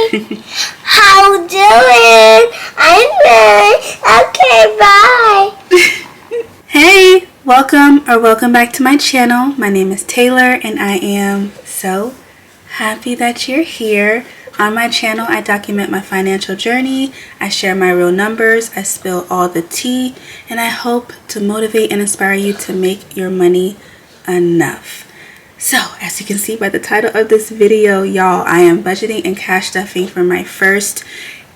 How doing? I'm good. Okay, bye. Hey, welcome back to my channel. My name is Taylor and I am so happy that you're here. On my channel, I document my financial journey, I share my real numbers, I spill all the tea, and I hope to motivate and inspire you to make your money enough. So, as you can see by the title of this video, y'all, I am budgeting and cash stuffing for my first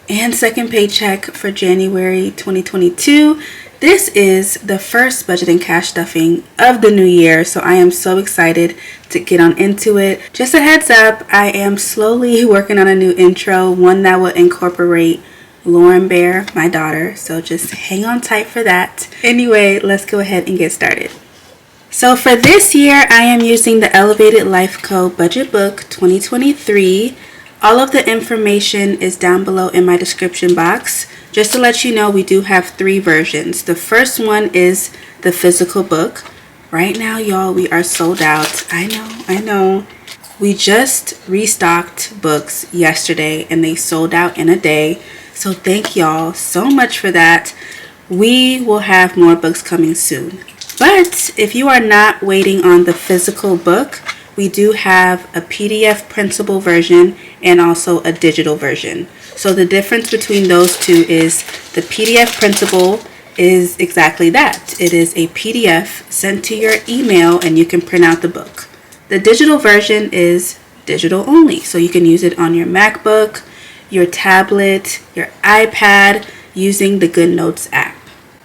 and second paycheck for January 2022. This is the first budget and cash stuffing of the new year, so I am so excited to get on into it. Just a heads up, I am slowly working on a new intro, one that will incorporate Lauren Bear, my daughter, so just hang on tight for that. Anyway, let's go ahead and get started. So for this year, I am using the Elevated Life Co. Budget Book 2023. All of the information is down below in my description box. Just to let you know, we do have 3 versions. The first one is the physical book. Right now, y'all, we are sold out. I know. We just restocked books yesterday and they sold out in a day. So thank y'all so much for that. We will have more books coming soon. But if you are not waiting on the physical book, we do have a PDF printable version and also a digital version. So the difference between those two is the PDF printable is exactly that. It is a PDF sent to your email and you can print out the book. The digital version is digital only. So you can use it on your MacBook, your tablet, your iPad using the GoodNotes app.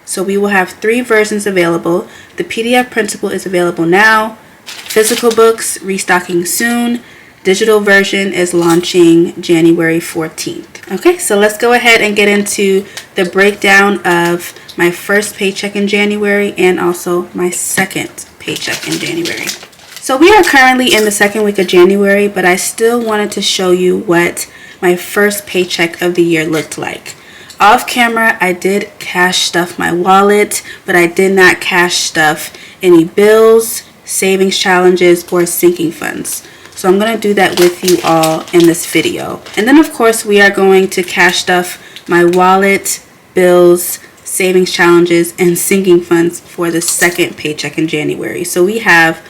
So we will have 3 versions available. The PDF printable is available now. Physical books restocking soon. Digital version is launching January 14th. Okay, so let's go ahead and get into the breakdown of my first paycheck in January and also my second paycheck in January. So we are currently in the second week of January, but I still wanted to show you what my first paycheck of the year looked like. Off camera, I did cash stuff my wallet, but I did not cash stuff any bills, savings challenges, or sinking funds. So I'm going to do that with you all in this video. And then of course, we are going to cash stuff my wallet, bills, savings challenges, and sinking funds for the second paycheck in January. So we have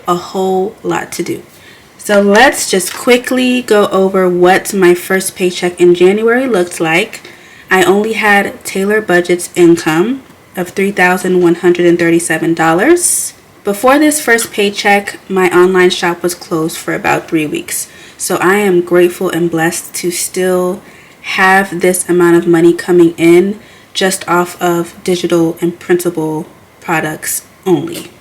a whole lot to do. So let's just quickly go over what my first paycheck in January looked like. I only had Taylorbudgets income of $3,137. Before this first paycheck, my online shop was closed for about 3 weeks. So I am grateful and blessed to still have this amount of money coming in just off of digital and printable products only.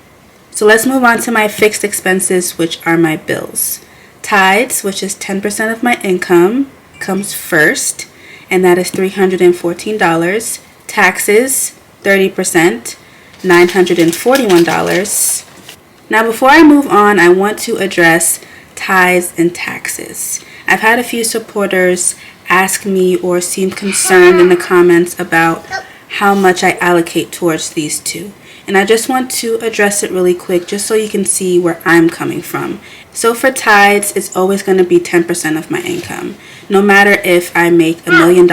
So let's move on to my fixed expenses, which are my bills. Tithes, which is 10% of my income, comes first, and that is $314. Taxes, 30%, $941. Now before I move on, I want to address tithes and taxes. I've had a few supporters ask me or seem concerned in the comments about how much I allocate towards these two. And I just want to address it really quick just so you can see where I'm coming from. So for tithes, it's always going to be 10% of my income. No matter if I make $1 million,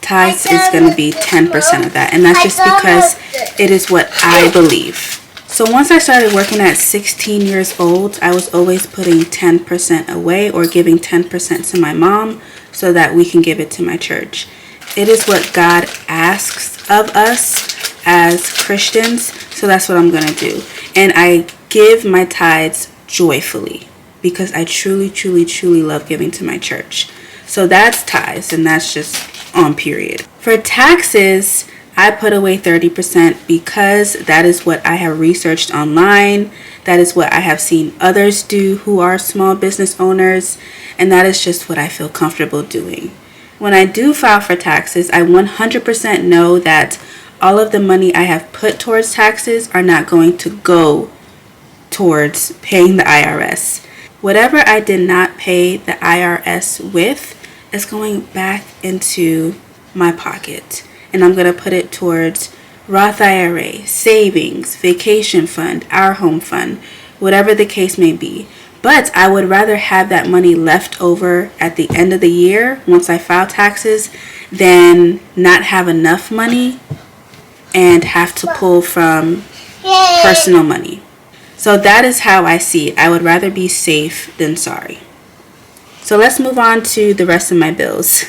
tithes is going to be 10% of that. And that's just because it is what I believe. So once I started working at 16 years old, I was always putting 10% away or giving 10% to my mom so that we can give it to my church. It is what God asks of us as Christians, so that's what I'm going to do. And I give my tithes joyfully because I truly, truly, truly love giving to my church. So that's tithes, and that's just on period. For taxes, I put away 30% because that is what I have researched online. That is what I have seen others do who are small business owners, and that is just what I feel comfortable doing. When I do file for taxes, I 100% know that all of the money I have put towards taxes are not going to go towards paying the IRS. Whatever I did not pay the IRS with is going back into my pocket. And I'm going to put it towards Roth IRA, savings, vacation fund, our home fund, whatever the case may be. But I would rather have that money left over at the end of the year once I file taxes than not have enough money and have to pull from personal money. So that is how I see it. I would rather be safe than sorry. So let's move on to the rest of my bills.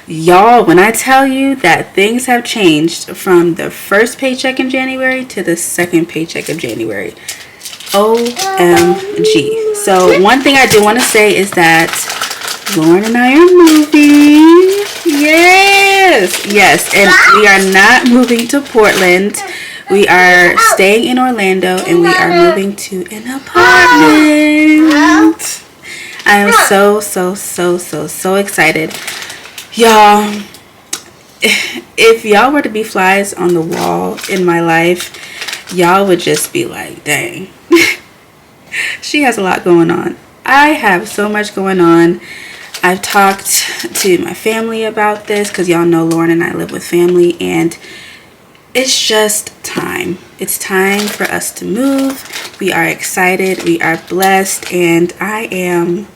Y'all, when I tell you that things have changed from the first paycheck in January to the second paycheck of January, OMG. So one thing I do want to say is that Lauren and I are moving. Yes. And we are not moving to Portland. We are staying in Orlando and we are moving to an apartment. I am so excited. Y'all, if y'all were to be flies on the wall in my life, y'all would just be like, dang. She has a lot going on. I have so much going on. I've talked to my family about this because y'all know Lauren and I live with family, and it's just time. It's time for us to move. We are excited. We are blessed, and I'm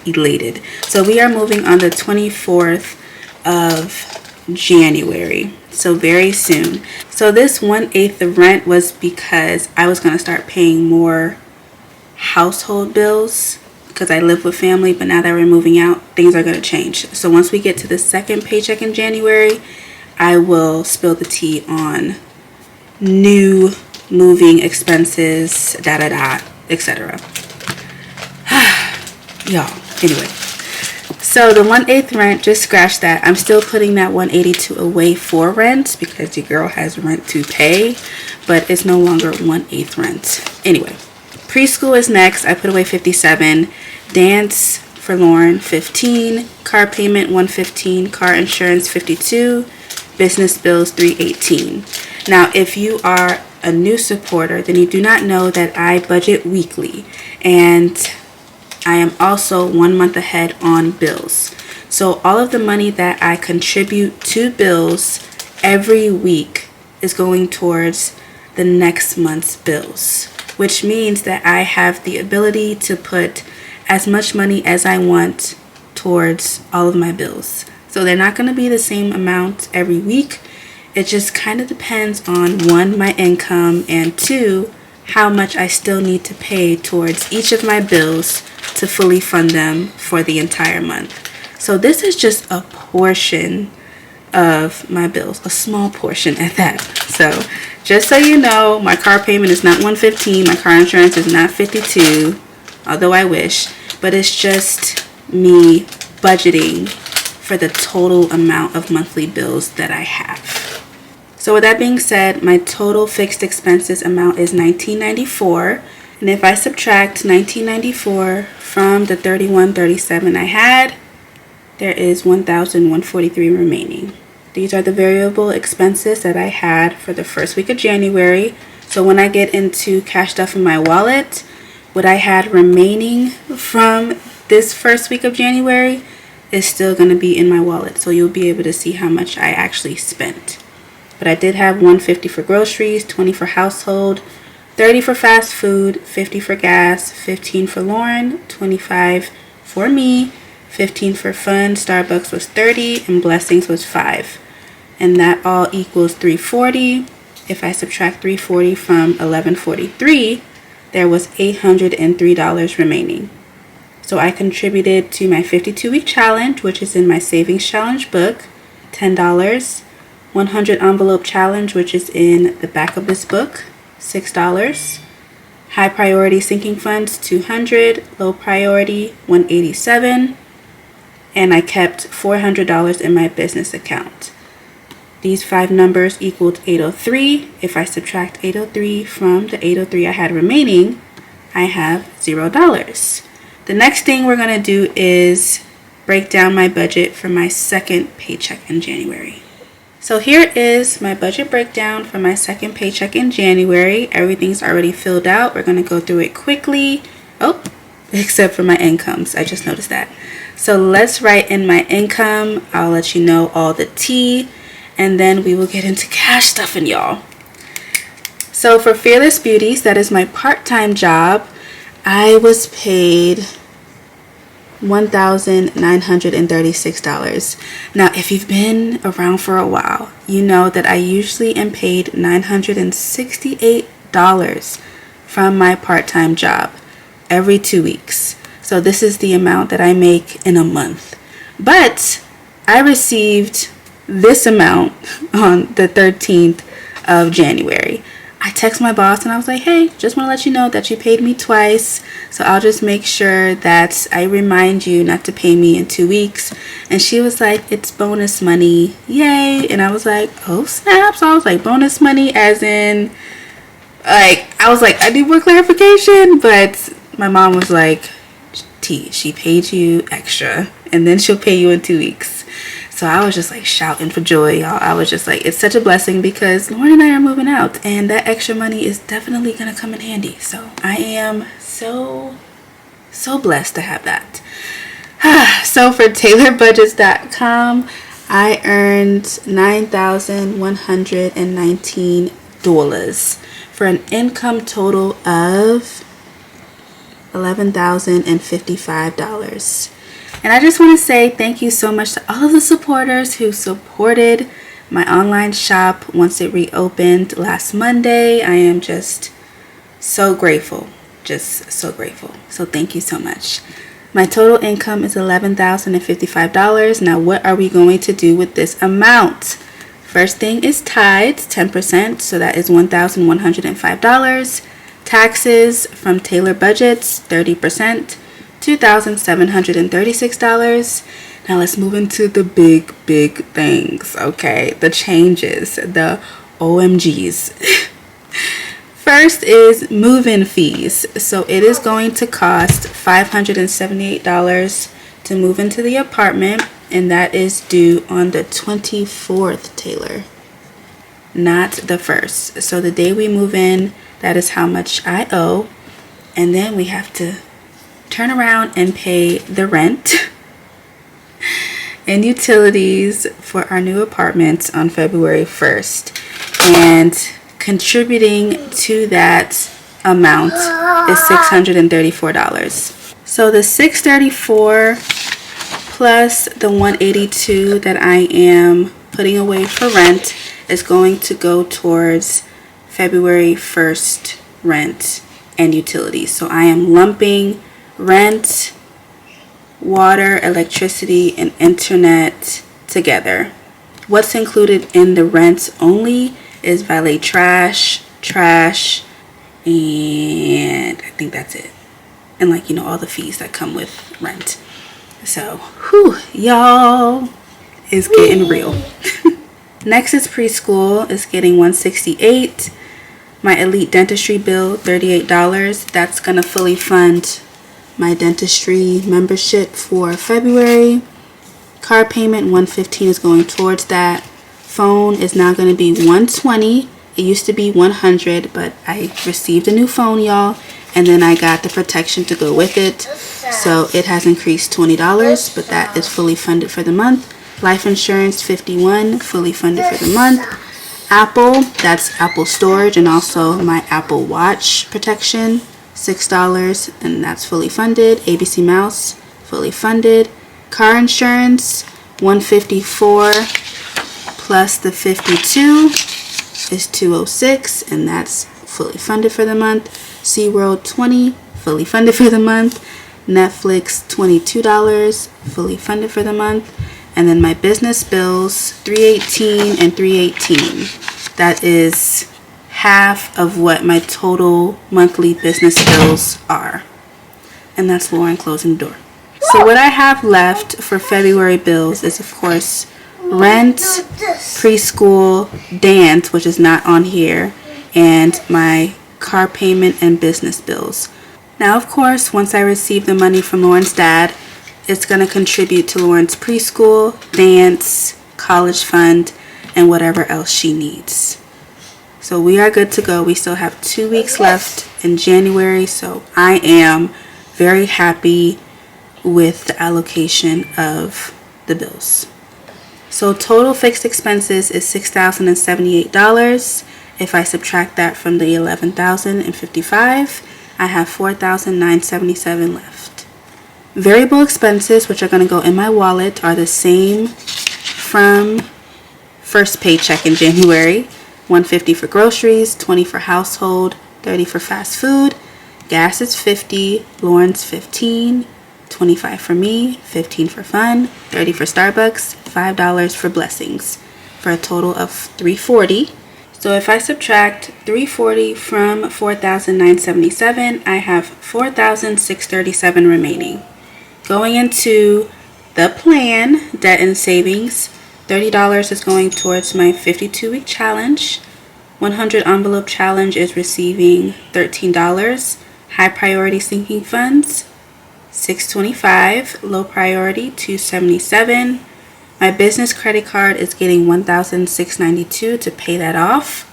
elated. So we are moving on the 24th of January. So very soon. So this 1/8 of rent was because I was going to start paying more household bills because I live with family, but now that we're moving out, things are going to change. So once we get to the second paycheck in January, I will spill the tea on new moving expenses, etc. Y'all, anyway. So the 1/8 rent, just scratch that. I'm still putting that $182 away for rent because your girl has rent to pay, but it's no longer 1/8 rent. Anyway, preschool is next. I put away $57. Dance for Lauren, $15. Car payment, $115. Car insurance, $52. Business bills, $318. Now, if you are a new supporter, then you do not know that I budget weekly, and I am also 1 month ahead on bills. So all of the money that I contribute to bills every week is going towards the next month's bills, which means that I have the ability to put as much money as I want towards all of my bills. So they're not going to be the same amount every week. It just kind of depends on, one, my income, and two, how much I still need to pay towards each of my bills to fully fund them for the entire month. So this is just a portion of my bills, a small portion at that. So just so you know, my car payment is not $115, my car insurance is not $52, although I wish, but it's just me budgeting for the total amount of monthly bills that I have. So with that being said, my total fixed expenses amount is $19.94, and if I subtract $19.94 from the $31.37 I had, there is $1,143 remaining. These are the variable expenses that I had for the first week of January. So when I get into cash stuff in my wallet, what I had remaining from this first week of January is still going to be in my wallet. So you'll be able to see how much I actually spent. But I did have $150 for groceries, $20 for household, $30 for fast food, $50 for gas, $15 for Lauren, $25 for me, $15 for fun. Starbucks was $30 and blessings was $5. And that all equals $340. If I subtract $340 from $1143, there was $803 remaining. So I contributed to my 52-week challenge, which is in my savings challenge book, $10. 100 envelope challenge, which is in the back of this book, $6. High priority sinking funds, $200. Low priority, $187. And I kept $400 in my business account. These 5 numbers equaled $803. If I subtract $803 from the $803 I had remaining, I have $0. The next thing we're going to do is break down my budget for my second paycheck in January. So here is my budget breakdown for my second paycheck in January. Everything's already filled out. We're going to go through it quickly. Oh, except for my incomes. I just noticed that. So let's write in my income. I'll let you know all the tea, and then we will get into cash stuffing, y'all. So for Fearless Beauties, that is my part-time job. I was paid $1,936. Now, if you've been around for a while, you know that I usually am paid $968 from my part-time job every 2 weeks. So this is the amount that I make in a month. But I received this amount on the 13th of January. I text my boss and I was like, hey, just want to let you know that you paid me twice. So I'll just make sure that I remind you not to pay me in 2 weeks. And she was like, it's bonus money. Yay. And I was like, oh snap. So I was like, bonus money as in, like, I was like, I need more clarification. But my mom was like, T, she paid you extra and then she'll pay you in 2 weeks. So I was just like shouting for joy, y'all. I was just like, it's such a blessing because Lauren and I are moving out and that extra money is definitely going to come in handy. So I am so blessed to have that. So for Taylorbudgets.com, I earned $9,119 for an income total of $11,055. And I just want to say thank you so much to all of the supporters who supported my online shop once it reopened last Monday. I am just so grateful. Just so grateful. So thank you so much. My total income is $11,055. Now what are we going to do with this amount? First thing is tithes, 10%. So that is $1,105. Taxes from Taylorbudgets, 30%. $2,736. Now let's move into the big things, okay? The changes, the OMGs. First is move-in fees. So it is going to cost $578 to move into the apartment, and that is due on the 24th, Taylor, not the 1st. So the day we move in, that is how much I owe, and then we have to turn around and pay the rent and utilities for our new apartments on February 1st. And contributing to that amount is $634. So the $634 plus the $182 that I am putting away for rent is going to go towards February 1st rent and utilities. So I am lumping rent, water, electricity, and internet together. What's included in the rent only is valet trash, and I think that's it. And like, you know, all the fees that come with rent. So, whew, y'all, it's getting real. Next is preschool. It's getting $168. My elite dentistry bill, $38. That's gonna fully fund my dentistry membership for February. Car payment, $115 is going towards that. Phone is now going to be $120. It used to be $100, but I received a new phone, y'all, and then I got the protection to go with it. So it has increased $20, but that is fully funded for the month. Life insurance, $51, fully funded for the month. Apple, that's Apple storage, and also my Apple Watch protection, $6, and that's fully funded. ABC Mouse, fully funded. Car insurance, $154 plus the $52 is $206, and that's fully funded for the month. SeaWorld, $20, fully funded for the month. Netflix, $22, fully funded for the month. And then my business bills, $318 and $318. That is half of what my total monthly business bills are. And that's Lauren closing the door. So what I have left for February bills is, of course, rent, preschool, dance, which is not on here, and my car payment and business bills. Now, of course, once I receive the money from Lauren's dad, it's going to contribute to Lauren's preschool, dance, college fund, and whatever else she needs. So we are good to go. We still have 2 weeks left in January, so I am very happy with the allocation of the bills. So total fixed expenses is $6,078. If I subtract that from the $11,055, I have $4,977 left. Variable expenses, which are going to go in my wallet, are the same from first paycheck in January. $150 for groceries, $20 for household, $30 for fast food. Gas is $50, Lauren's $15, $25 for me, $15 for fun, $30 for Starbucks, $5 for blessings, for a total of $340. So if I subtract $340 from $4,977, I have $4,637 remaining. Going into the plan, debt and savings, $30 is going towards my 52-week challenge. 100 envelope challenge is receiving $13. High priority sinking funds, $625. Low priority, $277. My business credit card is getting $1,692 to pay that off.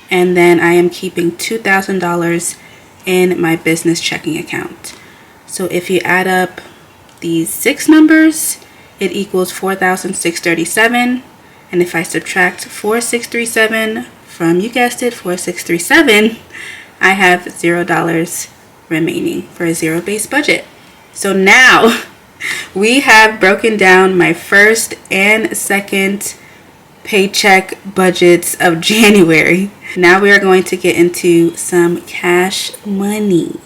And then I am keeping $2,000 in my business checking account. So if you add up these 6 numbers, it equals $4,637. And if I subtract 4,637 from, you guessed it, 4,637, I have $0 remaining for a zero-based budget. So now we have broken down my first and second paycheck budgets of January. Now we are going to get into some cash money.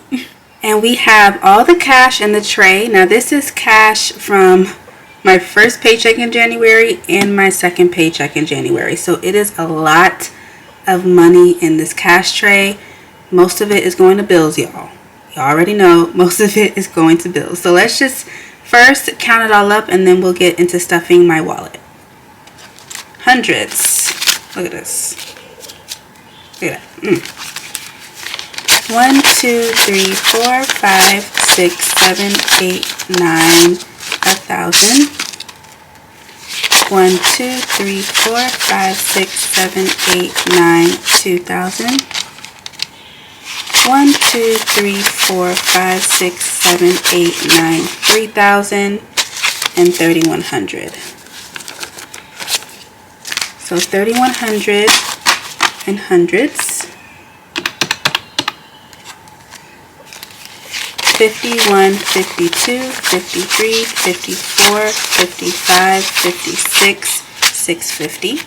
And we have all the cash in the tray. Now this is cash from my first paycheck in January and my second paycheck in January. So it is a lot of money in this cash tray. Most of it is going to bills, y'all. You already know most of it is going to bills. So let's just first count it all up and then we'll get into stuffing my wallet. Hundreds. Look at this. Look at that. 1, 2, 3, 4, 5, 6, 7, 8, 9, 1,000. 1, 2, 3, 4, 5, 6, 7, 8, 9, 2,000. 1, 2, 3, 4, 5, 6, 7, 8, 9, 3,000 and 3,100. So 3,100 in hundreds. 51, 52, 53, 54, 55, 56, 650.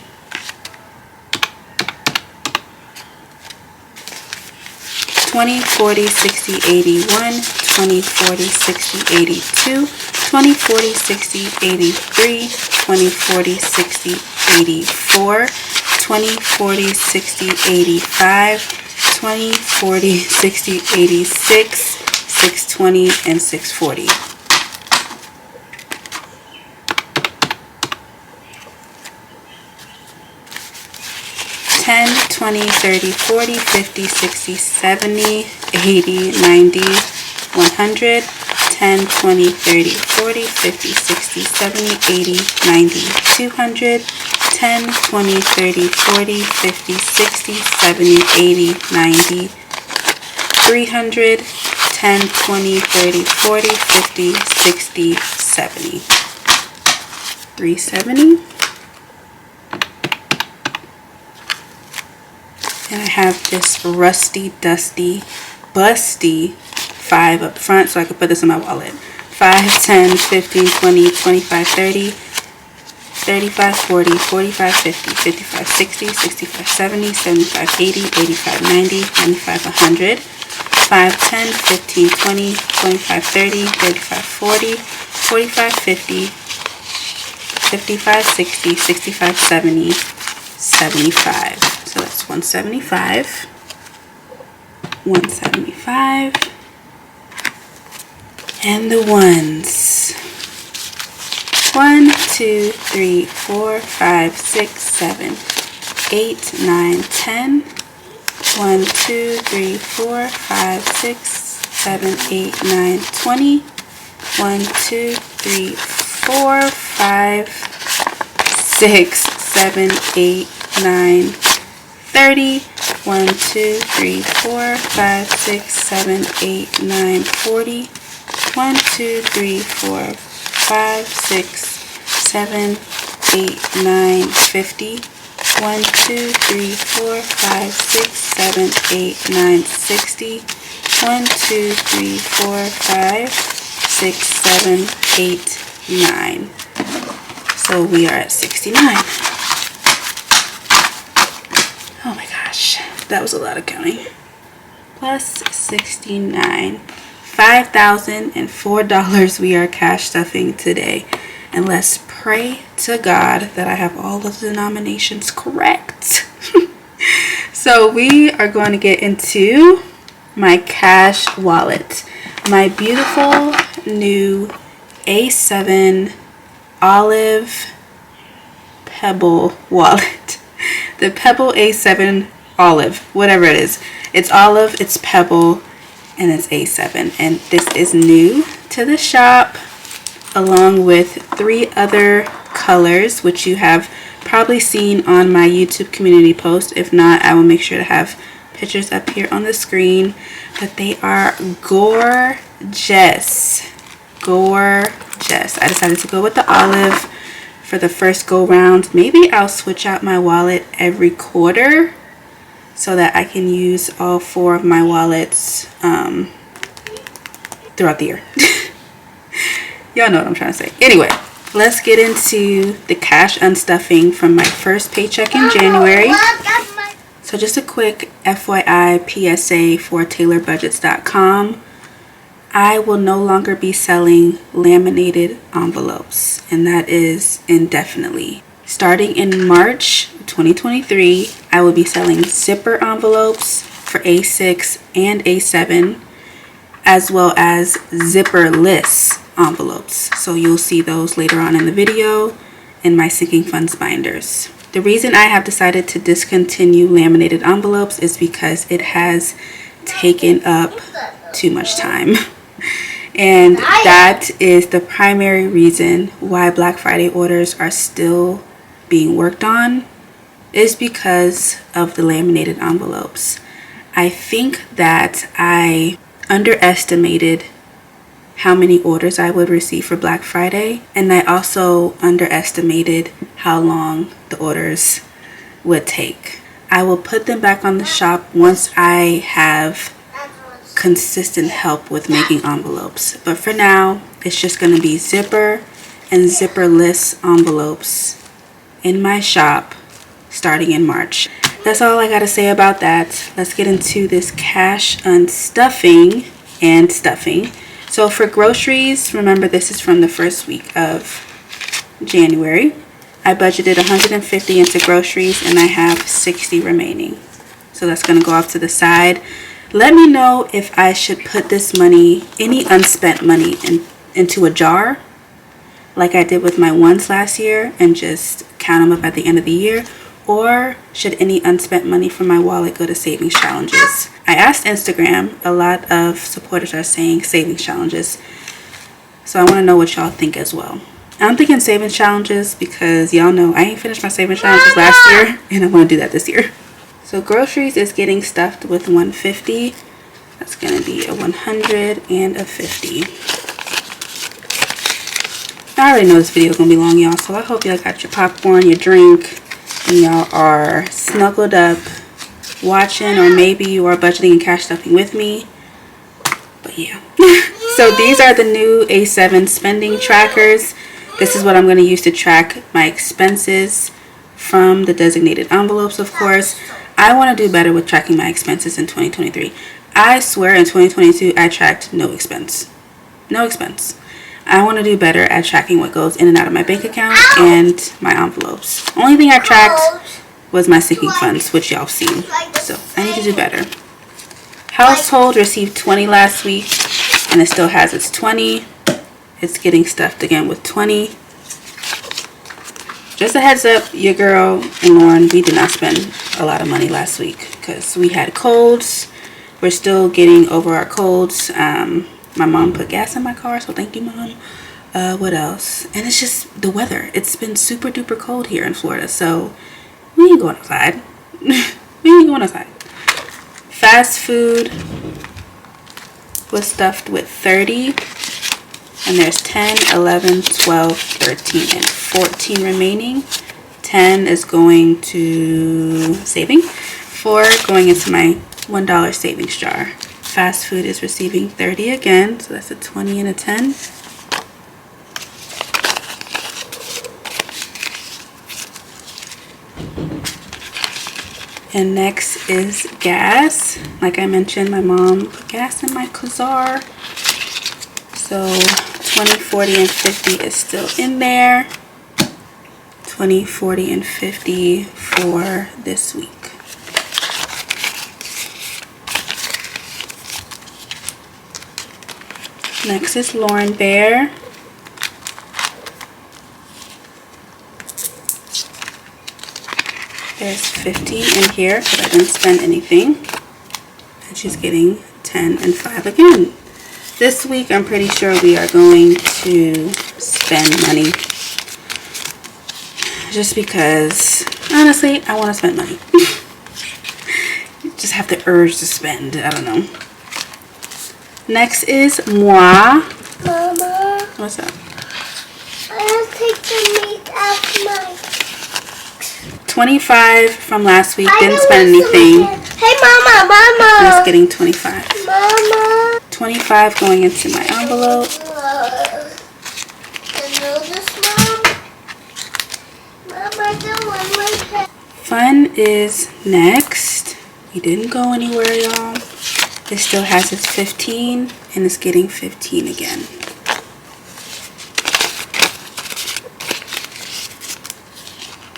20, 40, 60, 81, 20, 40, 60, 82, 20, 40, 60, 83, 20, 40, 60, 84, 20, 40, 60, 85, 20, 40, 60, 86, 620 and 640. 10, 20, 30, 40, 50, 60, 70, 80, 90, 100. 10, 20, 30, 40, 50, 60, 70, 80, 90, 200. 10, 20, 30, 40, 50, 60, 70, 80, 90, 300. 10, 20, 30, 40, 50, 60, 70. 370. And I have this rusty, dusty, busty 5 up front, so I can put this in my wallet. 5, 10, 15, 20, 25, 30, 35, 40, 45, 50, 55, 60, 65, 70, 75, 80, 85, 90, 95, 100. 5, 10, 15, 20, 25, 30, 35, 40, 45, 50, 55, 60, 65, 70, 75. So that's 175. 175. And the ones. 1, 2, 3, 4, 5, 6, 7, 8, 9, 10. 1, 2, 3, 4, 5, 6, 7, 8, 9, 20. 1, 2, 3, 4, 5, 6, 7, 8, 9, 30. 1, 2, 3, 4, 5, 6, 7, 8, 9, 40. 1, 2, 3, 4, 5, 6, 7, 8, 9, 50. 1, 2, 3, 4, 5, 6, 7, 8, 9, 60. 1, 2, 3, 4, 5, 6, 7, 8, 9. So we are at 69. Oh my gosh, that was a lot of counting. Plus 69. $5,004 we are cash stuffing today. And let's pray to God that I have all of the denominations correct. So we are going to get into my cash wallet. My beautiful new A7 olive pebble wallet. The Pebble A7 olive, whatever it is. It's olive, it's pebble, and it's A7. And this is new to the shop, along with 3 other colors, which you have probably seen on my YouTube community post. If not, I will make sure to have pictures up here on the screen. But they are gorgeous. Gorgeous. I decided to go with the olive for the first go round. Maybe I'll switch out my wallet every quarter so that I can use all 4 of my wallets throughout the year. Y'all know what I'm trying to say. Anyway, let's get into the cash unstuffing from my first paycheck in January. So just a quick FYI PSA for Taylorbudgets.com. I will no longer be selling laminated envelopes, and that is indefinitely. Starting in March 2023, I will be selling zipper envelopes for A6 and A7, as well as zipperless envelopes. So you'll see those later on in the video in my sinking funds binders. The reason I have decided to discontinue laminated envelopes is because it has taken up too much time. And that is the primary reason why Black Friday orders are still being worked on, is because of the laminated envelopes. I think that I underestimated how many orders I would receive for Black Friday, and I also underestimated how long the orders would take. I will put them back on the shop once I have consistent help with making envelopes, but for now it's just going to be zipper and zipperless envelopes in my shop starting in March. That's all I gotta say about that. Let's get into this cash unstuffing and stuffing. So for groceries, remember this is from the first week of January. I budgeted $150 into groceries and I have $60 remaining. So that's gonna go off to the side. Let me know if I should put this money, any unspent money, into a jar like I did with my ones last year and just count them up at the end of the year, or should any unspent money from my wallet go to savings challenges? I asked Instagram. A lot of supporters are saying savings challenges, so I want to know what y'all think as well. I'm thinking savings challenges because y'all know I ain't finished my savings challenges last year, and I want to do that this year. So groceries is getting stuffed with $150. That's going to be a $100 and a $50. I already know this video is going to be long, y'all, so I hope y'all got your popcorn, your drink, and y'all are snuggled up watching, or maybe you are budgeting and cash stuffing with me. But yeah. So these are the new A7 spending trackers. This is what I'm going to use to track my expenses from the designated envelopes, of course. I want to do better with tracking my expenses in 2023. I swear in 2022 I tracked no expense. No expense. I want to do better at tracking what goes in and out of my bank account and my envelopes. Only thing I tracked was my sinking funds, which y'all seen. So I need to do better. Household received $20 last week and it still has its $20. It's getting stuffed again with $20. Just a heads up, your girl and Lauren, we did not spend a lot of money last week because we had colds. We're still getting over our colds. My mom put gas in my car, so thank you, Mom. What else? And it's just the weather. It's been super duper cold here in Florida, so we ain't going outside. We ain't going outside. Fast food was stuffed with 30, and there's 10, 11, 12, 13, and 14 remaining. 10 is going to saving. 4 going into my $1 savings jar. Fast food is receiving 30 again, so that's a 20 and a 10. And next is gas. Like I mentioned, my mom put gas in my Kazar. So 20, 40, and 50 is still in there. 20, 40, and 50 for this week. Next is Lauren Bear. There's 50 in here because I didn't spend anything. And she's getting 10 and 5 again. This week, I'm pretty sure we are going to spend money. Just because, honestly, I want to spend money. Just have the urge to spend. I don't know. Next is moi. Mama, What's up? I want to take the meat out of my... 25 from last week. I Didn't don't spend want some anything. again. Hey, Mama. Just getting 25. Mama. 25 going into my envelope. I know this, Mom. Mama, I don't want my pet. Fun is next. We didn't go anywhere, y'all. It still has its 15 and it's getting 15 again.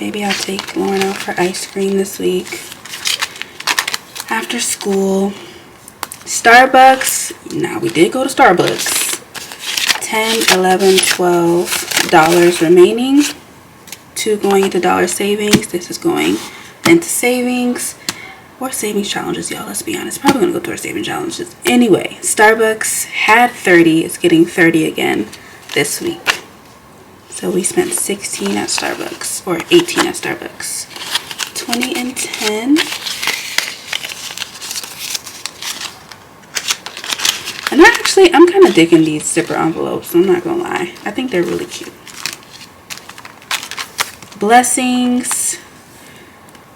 Maybe I'll take Lauren out for ice cream this week. After school. Starbucks. Now we did go to Starbucks. $10, $11, $12 remaining. 2 going into dollar savings. This is going into savings. Or savings challenges, y'all. Let's be honest. Probably going to go towards savings challenges. Anyway, Starbucks had 30. It's getting 30 again this week. So we spent 16 at Starbucks. Or 18 at Starbucks. 20 and 10. And I'm kind of digging these zipper envelopes. I'm not going to lie. I think they're really cute. Blessings.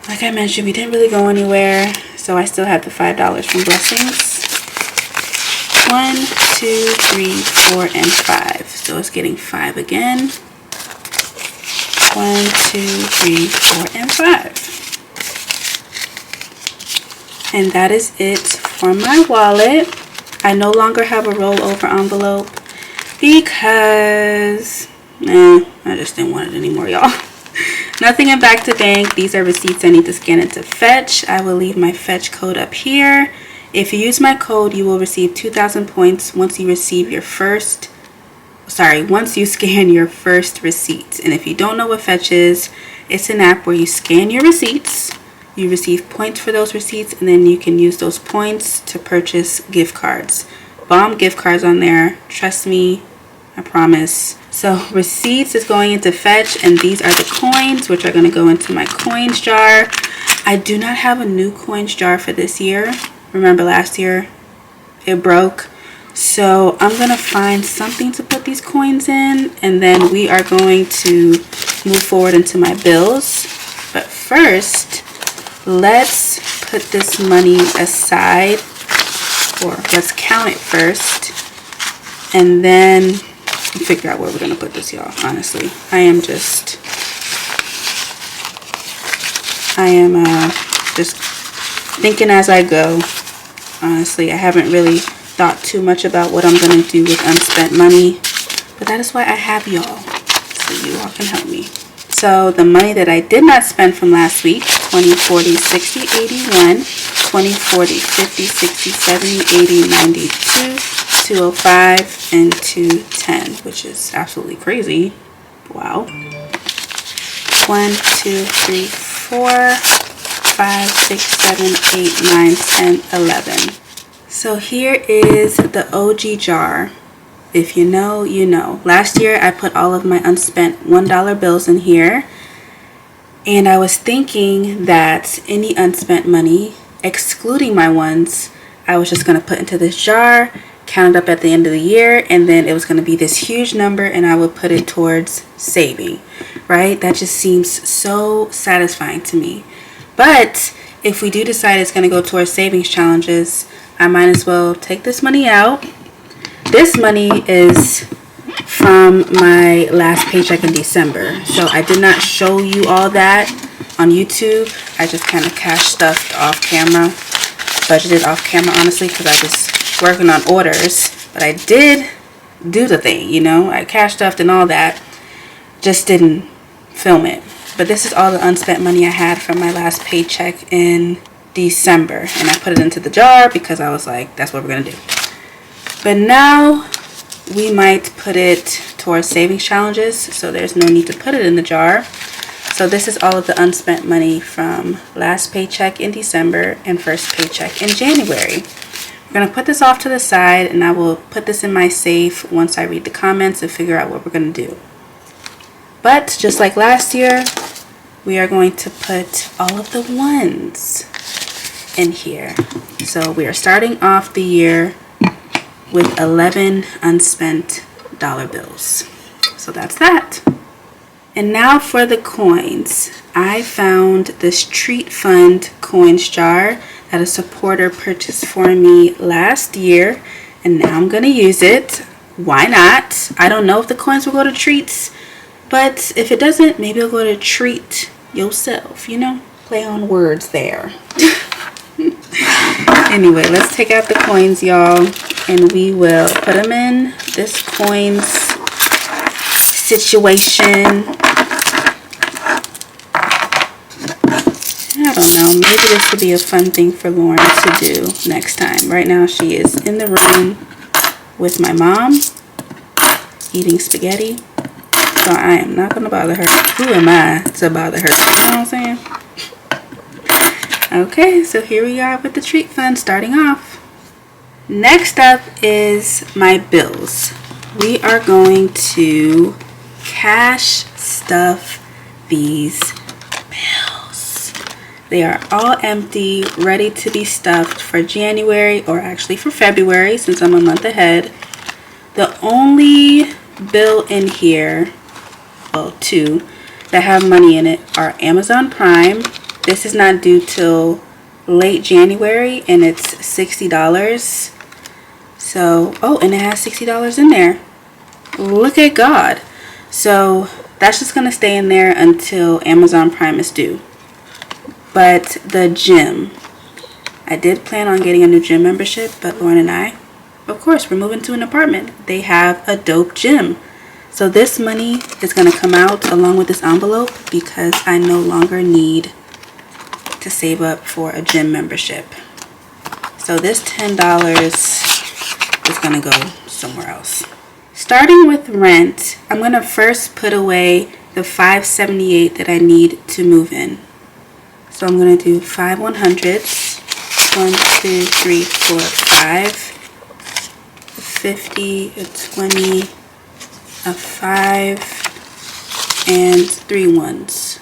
Like I mentioned, we didn't really go anywhere, so I still have the $5 from Blessings. 1, 2, 3, 4, and 5. So it's getting 5 again. 1, 2, 3, 4, and 5. And that is it for my wallet. I no longer have a rollover envelope because I just didn't want it anymore, y'all. Nothing in back to bank. These are receipts I need to scan into Fetch. I will leave my Fetch code up here. If you use my code, you will receive 2,000 points once you receive your first, once you scan your first receipt. And if you don't know what Fetch is, it's an app where you scan your receipts, you receive points for those receipts, and then you can use those points to purchase gift cards. Bomb gift cards on there. Trust me, I promise. So receipts is going into Fetch, and these are the coins, which are going to go into my coins jar. I do not have a new coins jar for this year. Remember last year it broke. So I'm going to find something to put these coins in, and then we are going to move forward into my bills. But first, let's put this money aside, or let's count it first, and then figure out where we're going to put this, y'all. Honestly, I am just thinking as I go. Honestly, I haven't really thought too much about what I'm going to do with unspent money, but that is why I have y'all, so you all can help me. So the money that I did not spend from last week: 20, 40, 60, 81, 20, 40, 50, 60, 70, 80, 92, 205, and 210, which is absolutely crazy. Wow. 1, 2, 3, 4, 5, 6, 7, 8, 9, 10, 11. So here is the OG jar. If you know, you know. Last year I put all of my unspent $1 bills in here, and I was thinking that any unspent money, excluding my ones, I was just going to put into this jar, count it up at the end of the year, and then it was going to be this huge number, and I would put it towards saving, right? That just seems so satisfying to me. But if we do decide it's going to go towards savings challenges, I might as well take this money out. This money is from my last paycheck in December. So I did not show you all that on YouTube. I just kind of cash stuffed off camera, budgeted off camera, honestly, because I was working on orders. But I did do the thing, you know. I cash stuffed and all that. Just didn't film it. But this is all the unspent money I had from my last paycheck in December. And I put it into the jar because I was like, that's what we're going to do. But now we might put it towards savings challenges. So there's no need to put it in the jar. So this is all of the unspent money from last paycheck in December and first paycheck in January. We're going to put this off to the side, and I will put this in my safe once I read the comments and figure out what we're going to do. But just like last year, we are going to put all of the ones in here. So we are starting off the year with 11 unspent dollar bills. So that's that. And now for the coins. I found this treat fund coins jar that a supporter purchased for me last year, and now I'm gonna use it. Why not? I don't know if the coins will go to treats, but if it doesn't, maybe it'll go to treat yourself, you know? Play on words there. Anyway, let's take out the coins, y'all, and we will put them in this coins situation. I don't know, maybe this would be a fun thing for Lauren to do next time. Right now she is in the room with my mom eating spaghetti, so I am not going to bother her. Who am I to bother her? You know what I'm saying? Okay, so here we are with the treat fund starting off. Next up is my bills. We are going to cash stuff these bills. They are all empty, ready to be stuffed for January, or actually for February since I'm a month ahead. The only bill in here, well, two, that have money in it are Amazon Prime. This is not due till late January, and it's $60. So, oh, and it has $60 in there. Look at God. So that's just gonna stay in there until Amazon Prime is due. But the gym, I did plan on getting a new gym membership, but Lauren and I, of course, we're moving to an apartment. They have a dope gym. So this money is gonna come out along with this envelope because I no longer need to save up for a gym membership. So this $10 is gonna go somewhere else. Starting with rent, I'm gonna first put away the $578 that I need to move in. So I'm gonna do 5 100s, 1, 2, 3, 4, 5, 50, a 20, a 5, and 3 ones.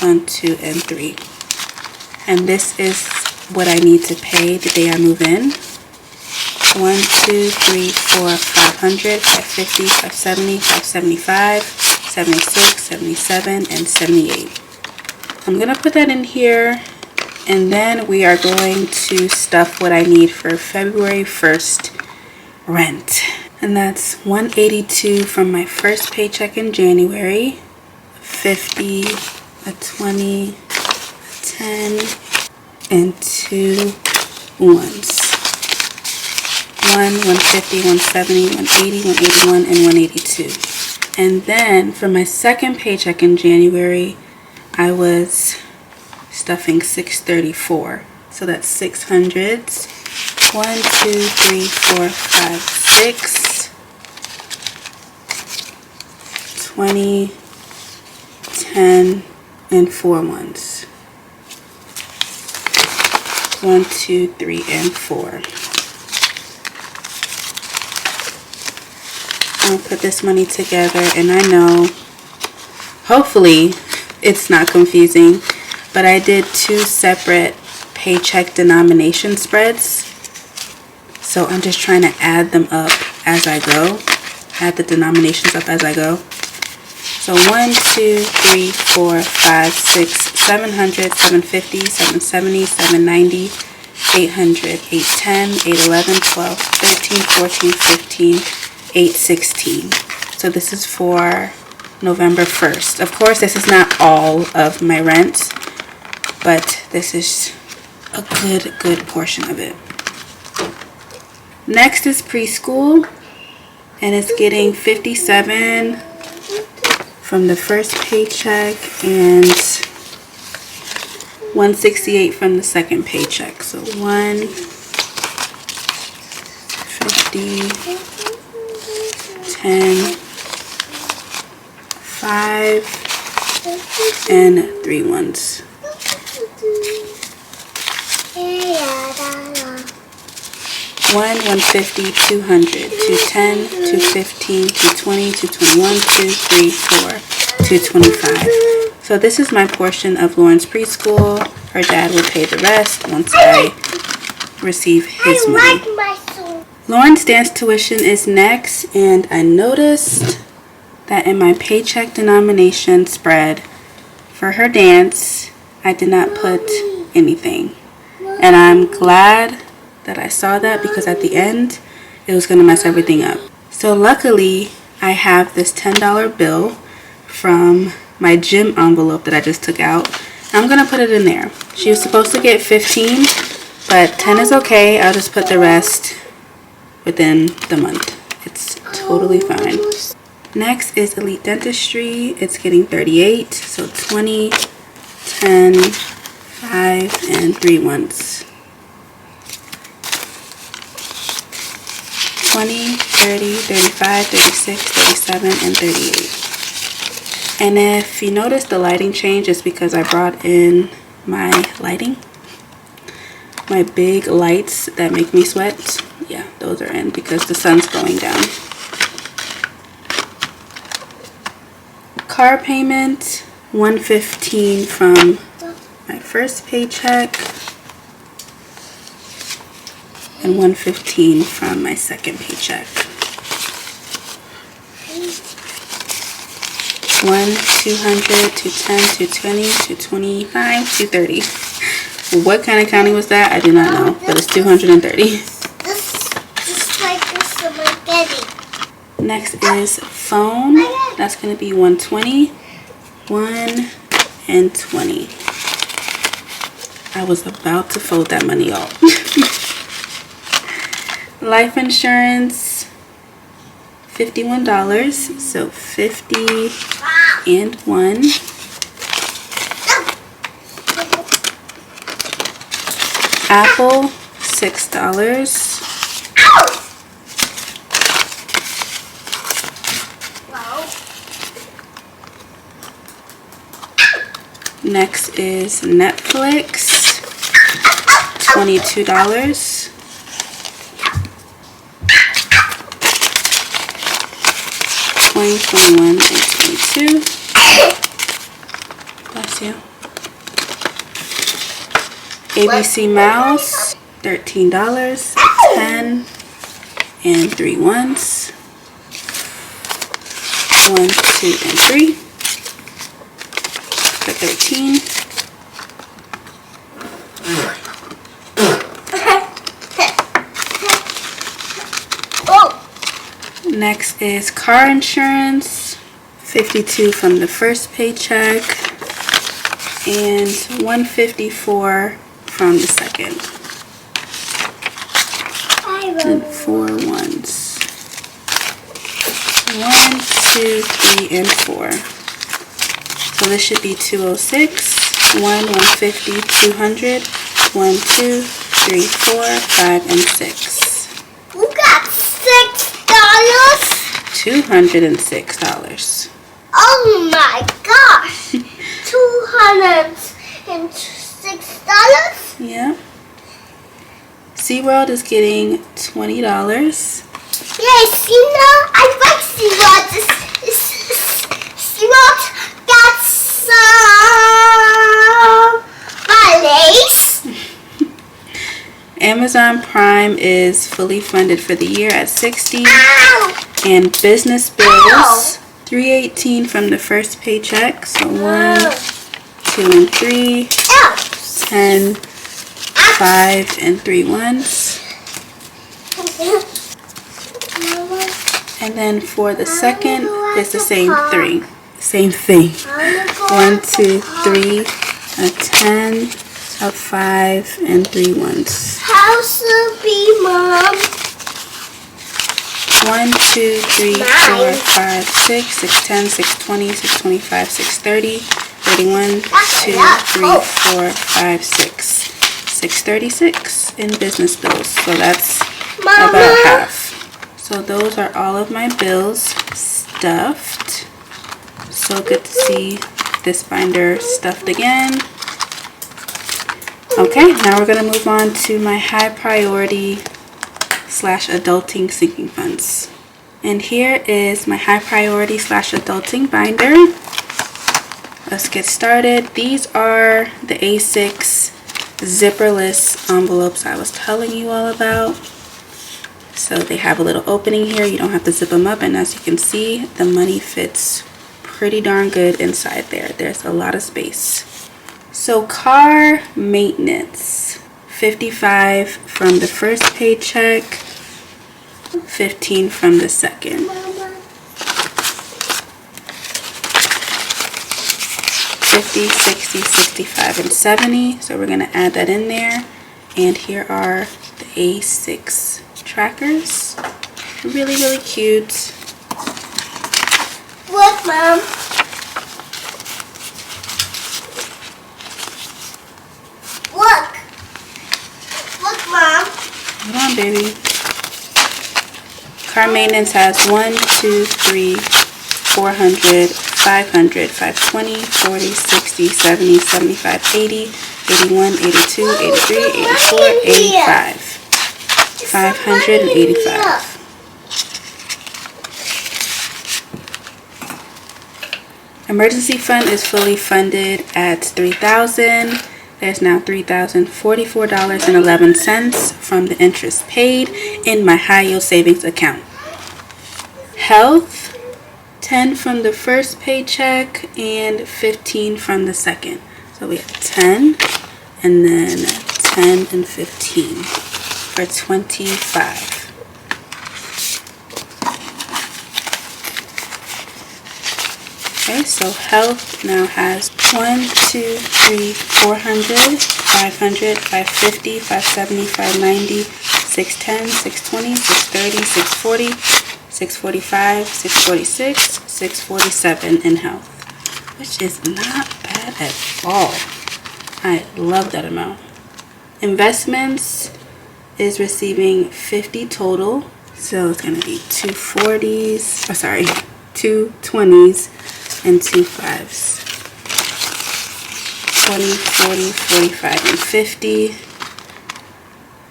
1, 2, and 3. And this is what I need to pay the day I move in. 1, 2, 3, 4, 500, 550, 570, 575, 76, 77, and 78. I'm gonna put that in here, and then we are going to stuff what I need for February 1st rent. And that's $182 from my first paycheck in January, 50, a 20, a 10, and 2 ones. 150, 170, 180, 181, and 182. And then for my second paycheck in January, I was stuffing 634. So that's 600s. 1, 2, 3, 4, 5, 6. 20, 10, and 4 ones. 1, 2, 3, and 4. I'll put this money together, and I know, hopefully, it's not confusing, but I did 2 separate paycheck denomination spreads. So I'm just trying to add them up as I go. Add the denominations up as I go. So 1, 2, 3, 4, 5, 6, 700, 750, 770, 790, 800, 810, 811, 12, 13, 14, 15, 816. So this is for November 1st. Of course, this is not all of my rent, but this is a good portion of it. Next is preschool, and it's getting 57 from the first paycheck and 168 from the second paycheck. So 150, 10, 5, and 3 ones. 150, 200, 210, 215, 220, 221, 2, 3, 4, 225. So this is my portion of Lauren's preschool. Her dad will pay the rest once I receive his money. Lauren's dance tuition is next, and I noticed that in my paycheck denomination spread for her dance, I did not put anything. And I'm glad that I saw that, because at the end, it was going to mess everything up. So luckily, I have this $10 bill from my gym envelope that I just took out. I'm going to put it in there. She was supposed to get 15, but 10 is okay. I'll just put the rest within the month. It's totally fine. Next is Elite Dentistry. It's getting 38, so 20, 10, 5, and 3 ones. 20, 30, 35, 36, 37, and 38. And if you notice the lighting change, it's because I brought in my lighting. My big lights that make me sweat. Yeah, those are in because the sun's going down. Car payment, $115 from my first paycheck and $115 from my second paycheck. 1, 200, 210, 220, 225, 230. What kind of counting was that? I do not know, but it's 230. Just like this spaghetti. Next is phone. That's going to be 120, 1, and 20. I was about to fold that money off. Life insurance, $51, so 50 and 1. Apple, $6. Next is Netflix, $22. $20, $21, and $22. Bless you. ABC Mouse, $13. 10 and 3 ones. 1, 2, and 3. For 13. Next is car insurance, $52 from the first paycheck and $154 from the second. And 4 ones. 1, 2, 3, and 4. So this should be 206, 1, 150, 200, 1, 2, 3, 4, 5, and 6. You got $6? $206. Oh my gosh! $206? Yeah. SeaWorld is getting $20. Yes, you know, I like SeaWorld. SeaWorld got some lace. Amazon Prime is fully funded for the year at $60. Ow! And business bills, $318 from the first paycheck. So 1, 2, and 3, 10, 5 and 3 ones. And then for the second, it's the same 3. Same thing. 1, 2, 3, a 10, a 5, and 3 ones. How's it be, Mom? 1, 2, 3, 4, 5, 6, 6, 10, 6, 20, 6, 25, 6, 30, 31, 2, 3, 4, 5, 6. 636 in business bills. So that's about half. So those are all of my bills stuffed. So good to see this binder stuffed again. Okay, now we're going to move on to my high priority / adulting sinking funds. And here is my high priority / adulting binder. Let's get started. These are the A6 zipperless envelopes I was telling you all about. So they have a little opening here. You don't have to zip them up, and as you can see, the money fits pretty darn good inside there. There's a lot of space. So car maintenance, $55 from the first paycheck, $15 from the second. 50, 60, 65, and 70. So we're going to add that in there. And here are the A6 trackers. Really, really cute. Look, Mom. Look. Look, Mom. Hold on, baby. Car maintenance has 1, 2, 3, 400, 500, 520, 40, 60, 70, 75, 80, 81, 82, 83, 84, 85. 585. Emergency fund is fully funded at $3,000. There's now $3,044.11 from the interest paid in my high yield savings account. Health, 10 from the first paycheck and 15 from the second. So we have 10 and then 10 and 15 for 25. Okay, so health now has 1, 2, 3, 400, 500, 550, 570, 590, 610, 620, 630, 640, 645, 646, 647 in health, which is not bad at all. I love that amount. Investments is receiving 50 total, so it's going to be 2 40s, 2 20s and 2 5s. 20, 40, 45, and 50.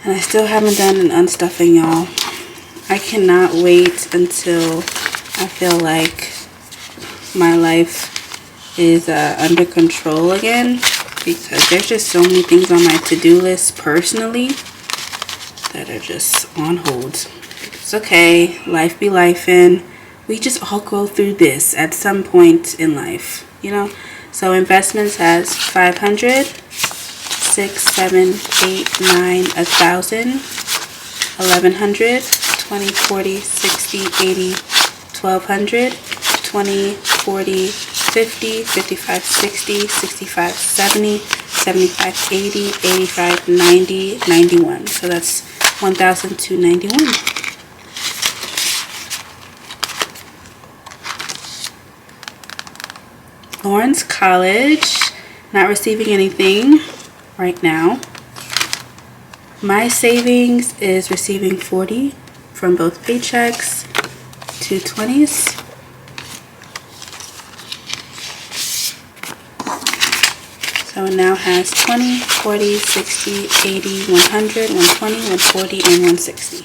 And I still haven't done an unstuffing, y'all. I cannot wait until I feel like my life is under control again, because there's just so many things on my to-do list personally that are just on hold. It's okay, life be lifing. We just all go through this at some point in life, you know. So investments has 500, 6, 7, 8, 9, 1,000, 1,100, 20, 40, 60, 80, 1,200, 20, 40, 50, 55, 60, 65, 70, 75, 80, 85, 90, 91. So that's 1,291. Lawrence College, not receiving anything right now. My savings is receiving 40 from both paychecks, 2 20s. So it now has 20, 40, 60, 80, 100, 120, 140, and 160.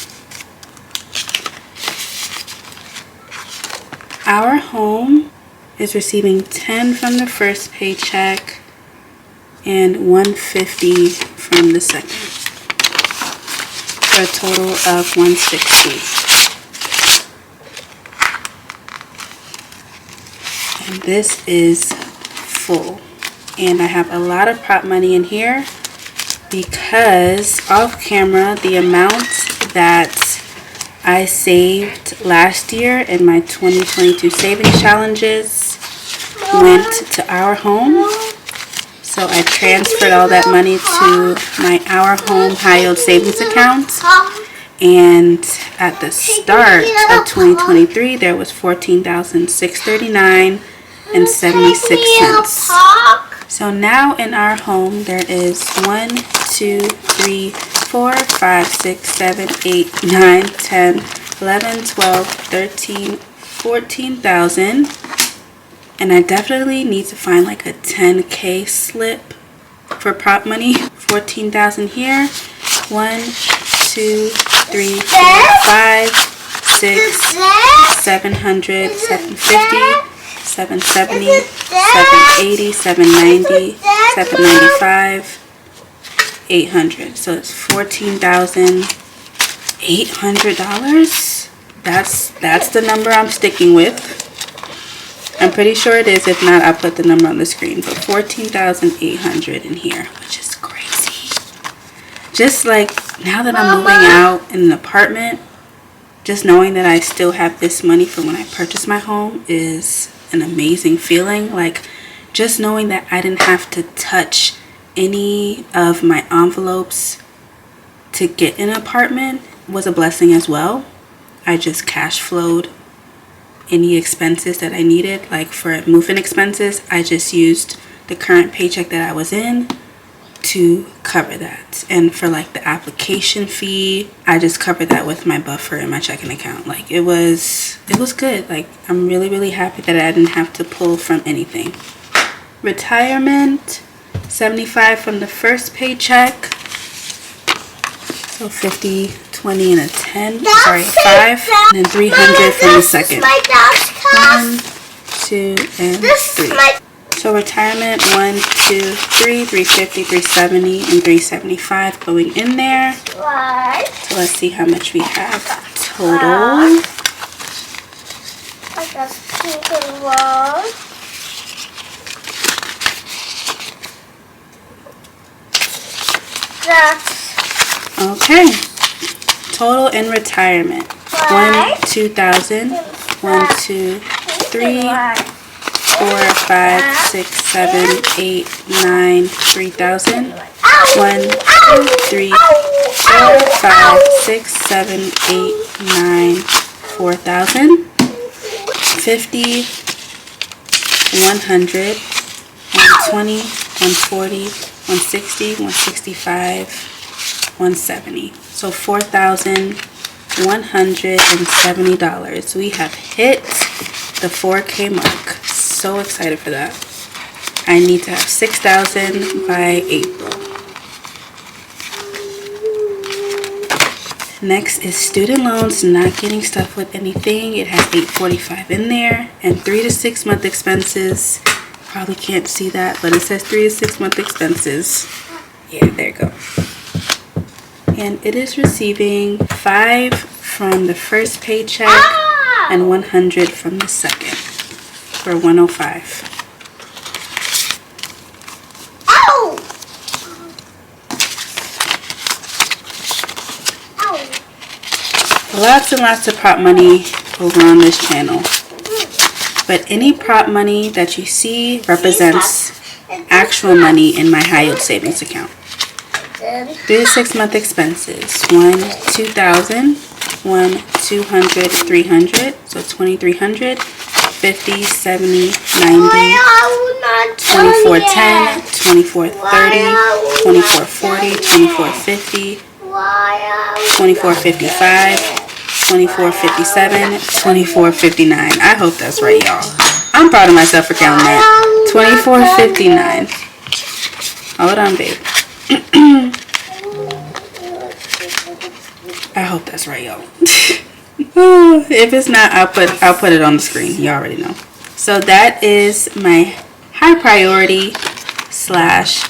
Our home is receiving 10 from the first paycheck and 150 from the second, for a total of 160. And this is full. And I have a lot of prop money in here. because off camera, the amount that I saved last year in my 2022 savings challenges went to our home. So I transferred all that money to my Our Home high yield savings account. And at the start of 2023, there was $14,639 and 76 cents. So now in our home, there is 1, 2, 3, 4, 5, 6, 7, 8, 9, 10, 11, 12, 13, 14,000. And I definitely need to find like a 10K slip for prop money. 14,000 here. 1, 2, 3, 4, 5, 6, 700, 750, 770, 780, 790, 795, 800. So it's $14,800. That's the number I'm sticking with. I'm pretty sure it is. If not, I'll put the number on the screen. But 14,800 in here, which is crazy. Just like now that I'm moving out in an apartment, just knowing that I still have this money from when I purchased my home is an amazing feeling. Like just knowing that I didn't have to touch any of my envelopes to get an apartment was a blessing as well. I just cash flowed any expenses that I needed. Like for move-in expenses, I just used the current paycheck that I was in to cover that. And for like the application fee, I just covered that with my buffer in my checking account. Like it was good. Like I'm really happy that I didn't have to pull from anything. Retirement, 75 from the first paycheck. So 50, 20, and a 10. Sorry, 5. And then 300 from the second. 1, 2, and 3. So retirement, 1, 2, 3, 350, 370, and 375 going in there. So let's see how much we have total. Okay. Total in retirement. 1, 2,000. 1, 2, 3, 4, 5, 6, 7, 8, 9, 3,000. 1, 2, 3, 4, 5, 6, 7, 8, 9, 4,000. 50, 100, 120, 140, 160, 165, 170. So $4,170. We have hit the 4K mark. So excited for that. I need to have 6,000 by April. Next is student loans, not getting stuff with anything. It has $845 in there, and 3 to 6 month expenses. Probably can't see that, but it says 3 to 6 month expenses. Yeah, there you go. And it is receiving 5 from the first paycheck and 100 from the second for 105. Lots and lots of prop money over on this channel. But any prop money that you see represents actual money in my high yield savings account. 3 to 6 month expenses. 1, 2,000. 1, 200, 300. So 2,300. 50, 70, 90, 2410, 2430, 2440, 2450, 2455, 2457, 2459. I hope that's right, y'all. I'm proud of myself for counting that. 2459. Hold on, babe. I hope that's right, y'all. If it's not, I'll put it on the screen. You already know. So that is my high priority /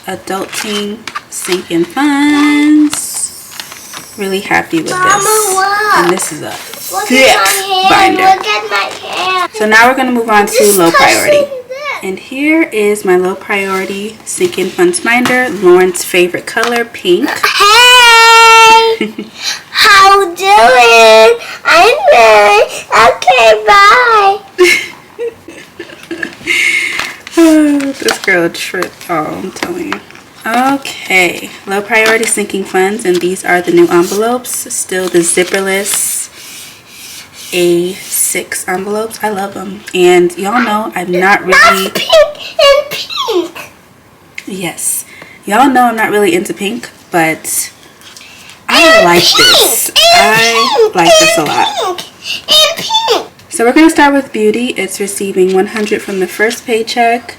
adulting sinking funds. Really happy with this. And this is a thick binder. So now we're going to move on to low priority. And here is my low priority sinking funds binder, Lauren's favorite color, pink. Hey! How doing? I'm good. Okay, bye. Oh, this girl tripped. Oh, I'm telling you. Okay, low priority sinking funds, and these are the new envelopes. Still the zipperless A6 envelopes. I love them. And y'all know I'm not really... That's pink and pink. Yes. Y'all know I'm not really into pink, but I like this. I like this a lot. And pink. So we're going to start with beauty. It's receiving 100 from the first paycheck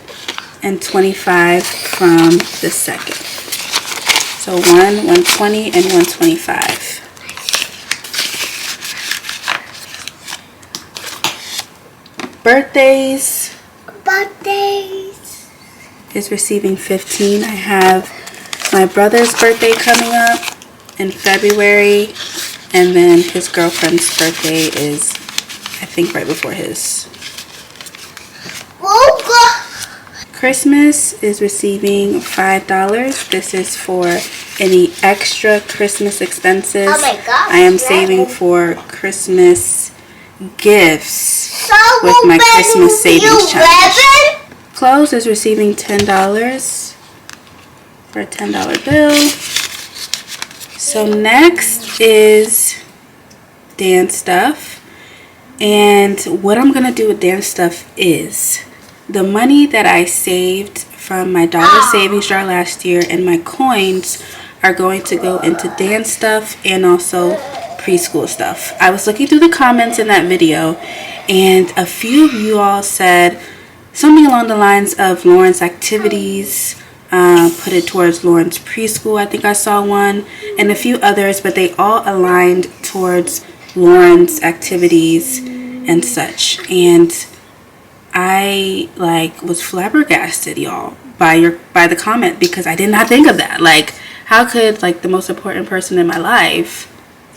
and 25 from the second. So 120, and 125. Birthdays is receiving 15. I have my brother's birthday coming up in February, and then his girlfriend's birthday is, I think, right before his. Christmas is receiving $5. This is for any extra Christmas expenses. Oh my gosh, I am saving for Christmas gifts So with my when Christmas savings you challenge. Clothes is receiving $10 for a $10 bill. So next is dance stuff. And what I'm going to do with dance stuff is the money that I saved from my dollar savings jar last year and my coins are going to go into dance stuff and also preschool stuff. I was looking through the comments in that video, and a few of you all said something along the lines of Lauren's activities, put it towards Lauren's preschool. I think I saw one, and a few others, but they all aligned towards Lauren's activities and such. And I was flabbergasted, y'all, by the comment, because I did not think of that. Like, how could the most important person in my life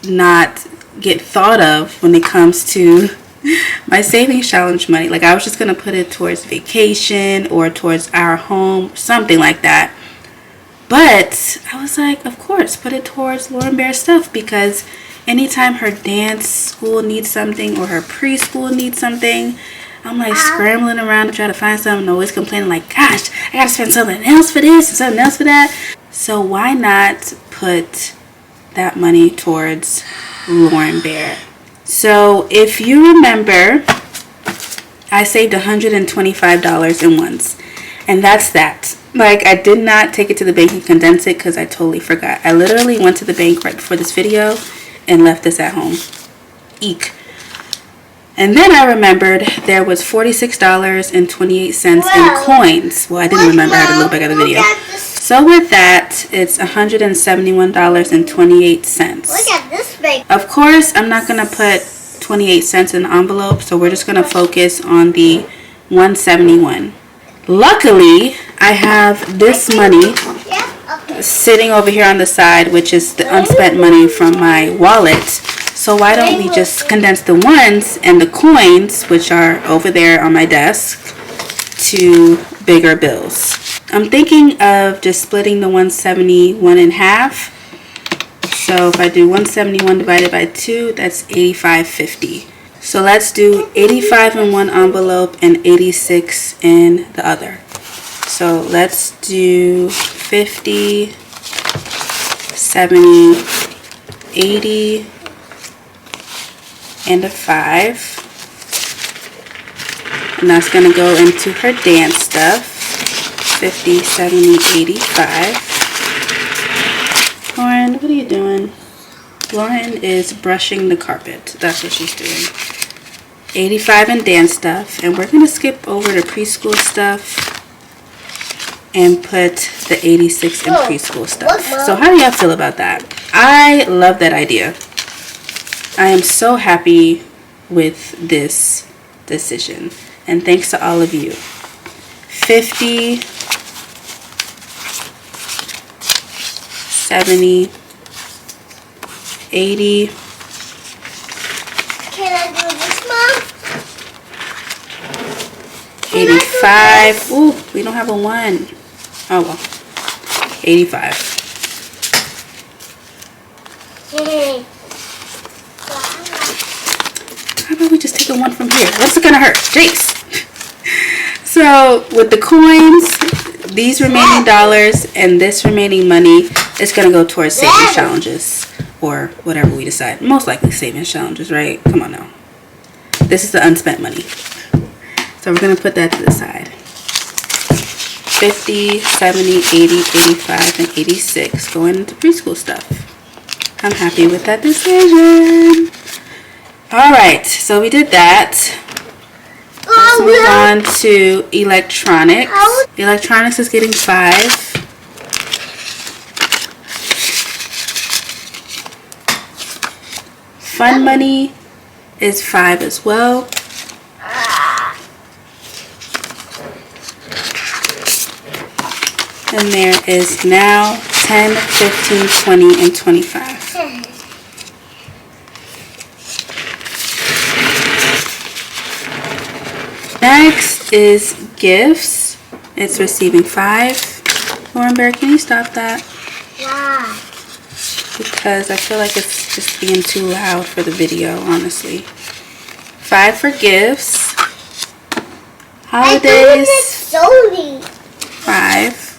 not get thought of when it comes to my savings challenge money? Like, I was just gonna put it towards vacation or towards our home, something like that. But I was like, of course, put it towards Lauren Bear stuff, because anytime her dance school needs something or her preschool needs something, I'm like scrambling around to try to find something, always complaining like, gosh, I gotta spend something else for this and something else for that. So why not put that money towards Lauren Bear? So if you remember, I saved $125 in once, and that's that. Like, I did not take it to the bank and condense it because I totally forgot. I literally went to the bank right before this video and left this at home. Eek. And then I remembered there was $46.28 in coins. Well, I didn't remember. I had to look back at the video. So with that, it's $171.28. Look at this big. Of course, I'm not going to put 28 cents in the envelope, so we're just going to focus on the 171. Luckily, I have this money sitting over here on the side, which is the unspent money from my wallet. So why don't we just condense the ones and the coins, which are over there on my desk, to bigger bills. I'm thinking of just splitting the 171 in half. So if I do 171 divided by 2, that's $85.50. So let's do 85 in one envelope and 86 in the other. So let's do 50, 70, 80, and a 5. And that's going to go into her dance stuff. 50, 70, 85. Lauren, what are you doing? Lauren is brushing the carpet. That's what she's doing. 85 in dance stuff. And we're going to skip over to preschool stuff and put the 86 in preschool stuff. So how do y'all feel about that? I love that idea. I am so happy with this decision. And thanks to all of you. 50, 70, 80. Can I do this, Mom? 85. 85. Ooh, we don't have a 1. Oh well. 85. How about we just take a 1 from here? What's it gonna hurt? Jace. So with the coins, these remaining dollars and this remaining money is gonna go towards savings challenges or whatever we decide. Most likely savings challenges, right? Come on now. This is the unspent money. So we're gonna put that to the side. 50, 70, 80, 85, and 86 going into preschool stuff. I'm happy with that decision. Alright, so we did that. Let's move on to electronics. Electronics is getting 5. Fun money is 5 as well. And there is now 10, 15, 20, and 25. Next is gifts. It's receiving 5. Lauren Bear, can you stop that? Why? Because I feel like it's just being too loud for the video, honestly. 5 for gifts. Holidays. 5.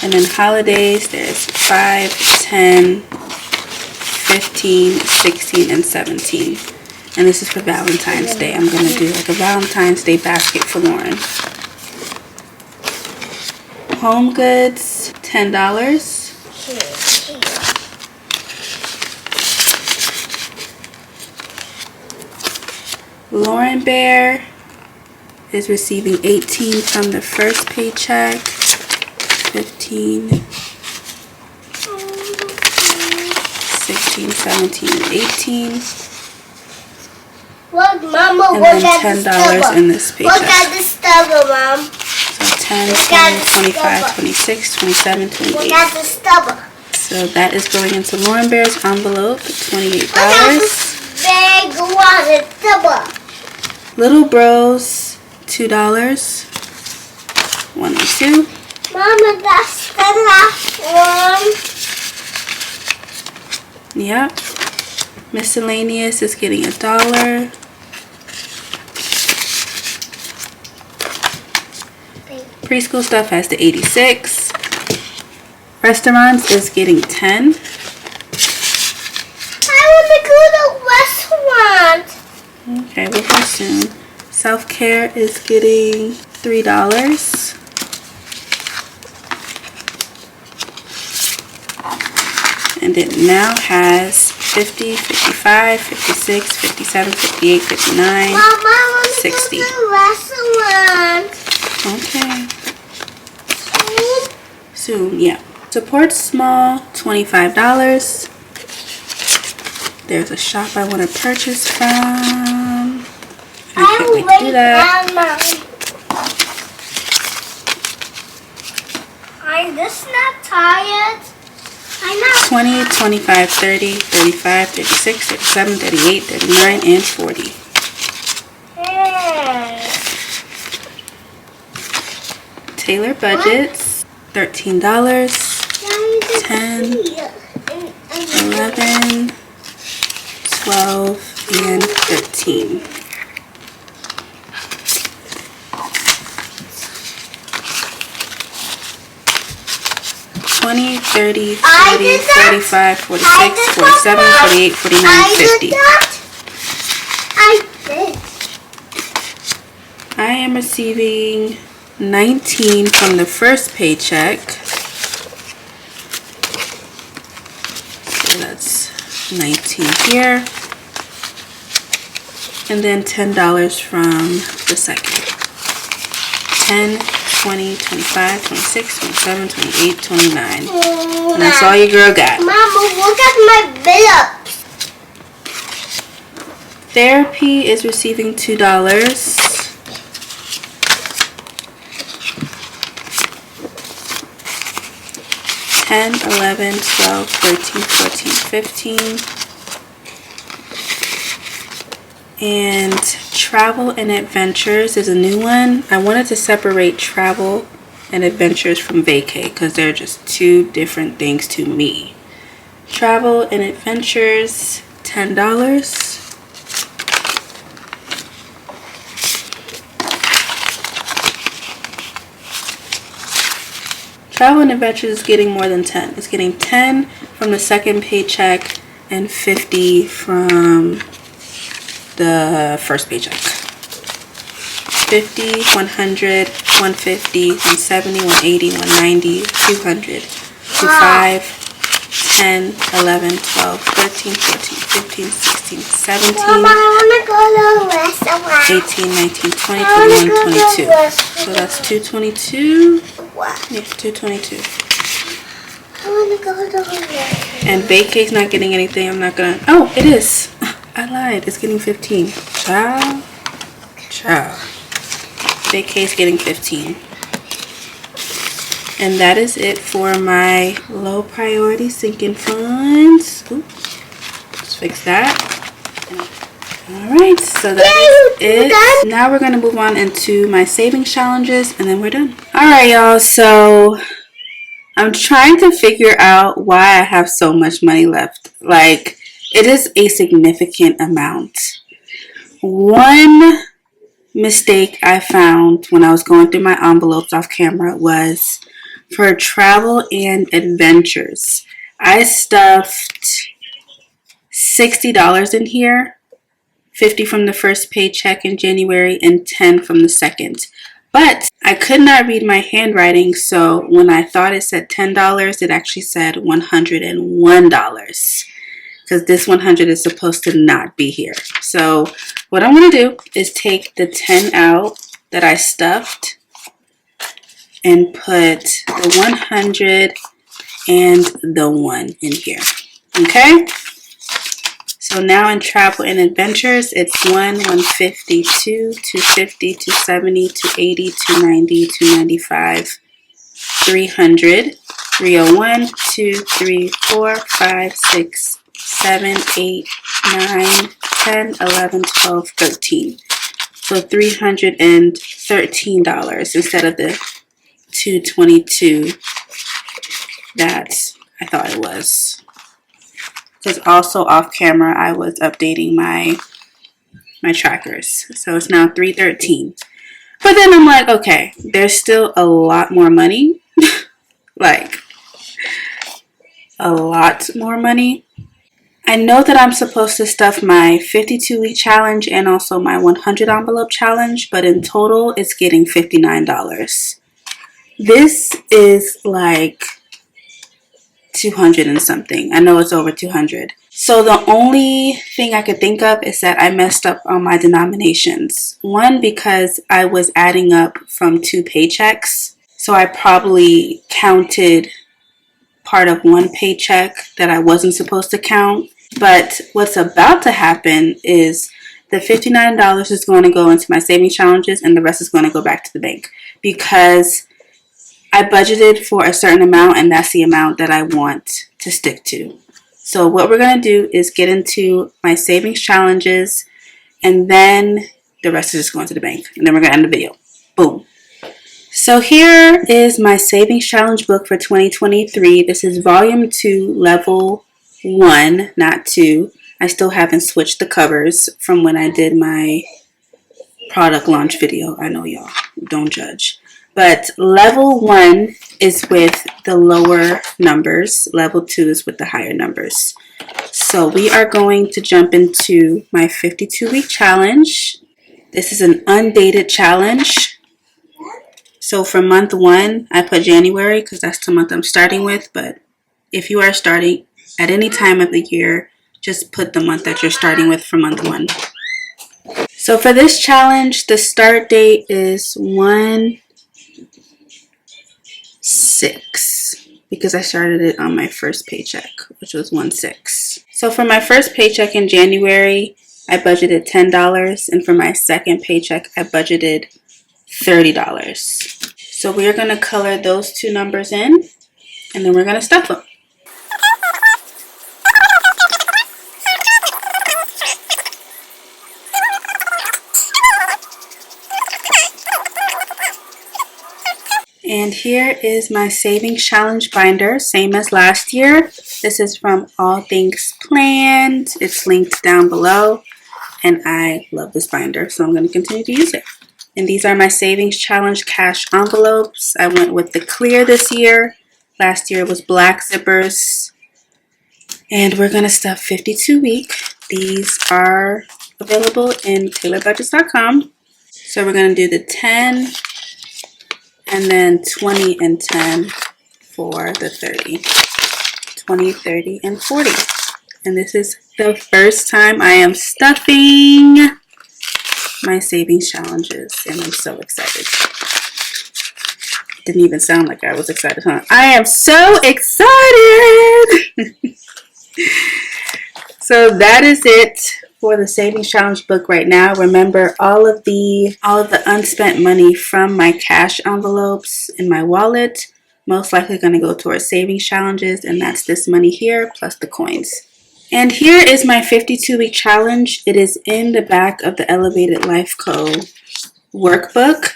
And then holidays, there's 5, 10, 15, 16, and 17. And this is for Valentine's Day. I'm going to do like a Valentine's Day basket for Lauren. Home goods, $10. Lauren Bear is receiving 18 from the first paycheck. 15, 16, 17, and 18. Look, Mama, And look then at $10 the stubble. in this paycheck. Look at the stubble, Mom. So 10, Look 20, at the 25, stubble. 26, 27, Look 28. at the stubble. So that is going into Lauren Bear's envelope, $28. Look at this big water stubble. Little Bros, $2. 1 and 2. Mama, that's the last one. Yep. Miscellaneous is getting $1. Preschool stuff has the 86. Restaurants is getting 10. I want to go to restaurant. Okay, we'll go soon. Self-care is getting $3. And it now has 50, 55, 56, 57, 58, 59, Mama, I want to 60. go to restaurant. Okay. Soon, yeah. Support small, $25. There's a shop I want to purchase from. I can't wait to do that. I'm just not tired. I'm not. 20, 25, 30, 35, 36, 37, 38, 39, and 40. Taylorbudgets, $13. 10, 11, 12, and 13. $20, $30, $40, $45, $46, $47, $48, $49, $50. I did. I am receiving 19 from the first paycheck. So that's 19 here. And then $10 from the second. 10, 20, 25, 26, 27, 28, 29. And that's all your girl got. Mama, look at my bills. Therapy is receiving $2. $10, $11, $12, $13, $14, $15. And travel and adventures is a new one. I wanted to separate travel and adventures from vacay because they're just two different things to me. Travel and adventures, $10. Travel and adventures is getting more than 10. It's getting 10 from the second paycheck and 50 from the first paycheck. 50, 100, 150, 170, 180, 190, 200, 25, 10, 11, 12, 13, 14, 15, 16, 17, Mama, I want to go to the restaurant. 18, 19, 20, 21, 22. So that's 222. What? Yeah, 222. I want to go to the restaurant. And vacay's not getting anything. I'm not gonna. Oh, it is. I lied. It's getting 15. Ciao. Ciao. Vacay's getting 15. And that is it for my low priority sinking funds. Oops. Let's fix that. Alright, so that is it. Now we're going to move on into my savings challenges and then we're done. Alright, y'all. So I'm trying to figure out why I have so much money left. Like, it is a significant amount. One mistake I found when I was going through my envelopes off camera was for travel and adventures. I stuffed $60 in here, 50 from the first paycheck in January and 10 from the second. But I could not read my handwriting, so when I thought it said $10, it actually said $101. Because this 100 is supposed to not be here. So what I'm going to do is take the 10 out that I stuffed and put the 100 and the 1 in here. Okay? So now in travel and adventures, it's 1, 150, 2, 250, 270, 280, 290, 295, 300, 301, 2, 3, 4, 5, 6, 7, 8, 9, 10, 11, 12, 13. So $313 instead of the $222 that I thought it was. Because also off camera I was updating my trackers. So it's now $313. But then I'm like, okay, there's still a lot more money. Like, a lot more money. I know that I'm supposed to stuff my 52-week challenge and also my 100 envelope challenge, but in total it's getting $59. This is like 200 and something. I know it's over 200. So the only thing I could think of is that I messed up on my denominations. One, because I was adding up from 2 paychecks. So I probably counted part of one paycheck that I wasn't supposed to count. But what's about to happen is the $59 is going to go into my savings challenges and the rest is going to go back to the bank because I budgeted for a certain amount and that's the amount that I want to stick to. So what we're going to do is get into my savings challenges and then the rest is just going to the bank. And then we're going to end the video. Boom. So here is my savings challenge book for 2023. This is volume 2, level 1, not 2. I still haven't switched the covers from when I did my product launch video. I know y'all, don't judge. But level 1 is with the lower numbers. Level 2 is with the higher numbers. So we are going to jump into my 52-week challenge. This is an undated challenge. So for month 1, I put January because that's the month I'm starting with. But if you are starting at any time of the year, just put the month that you're starting with for month 1. So for this challenge, the start date is 1/6 because I started it on my first paycheck, which was 1/6. So for my first paycheck in January, I budgeted $10, and for my second paycheck, I budgeted $30. So we are going to color those two numbers in, and then we're going to stuff them. And here is my savings challenge binder, same as last year. This is from All Things Planned. It's linked down below, and I love this binder, so I'm going to continue to use it. And these are my savings challenge cash envelopes. I went with the clear this year. Last year was black zippers. And we're going to stuff 52 week. These are available in Taylorbudgets.com. So we're going to do the 10 and then 20 and 10 for the 30. 20, 30, and 40. And this is the first time I am stuffing my savings challenges, and I'm so excited. Didn't even sound like I was excited, huh? I am so excited! So that is it for the savings challenge book right now. Remember, all of the unspent money from my cash envelopes in my wallet most likely going to go towards savings challenges, and that's this money here plus the coins. And here is my 52-week challenge. It is in the back of the Elevated Life Co. workbook.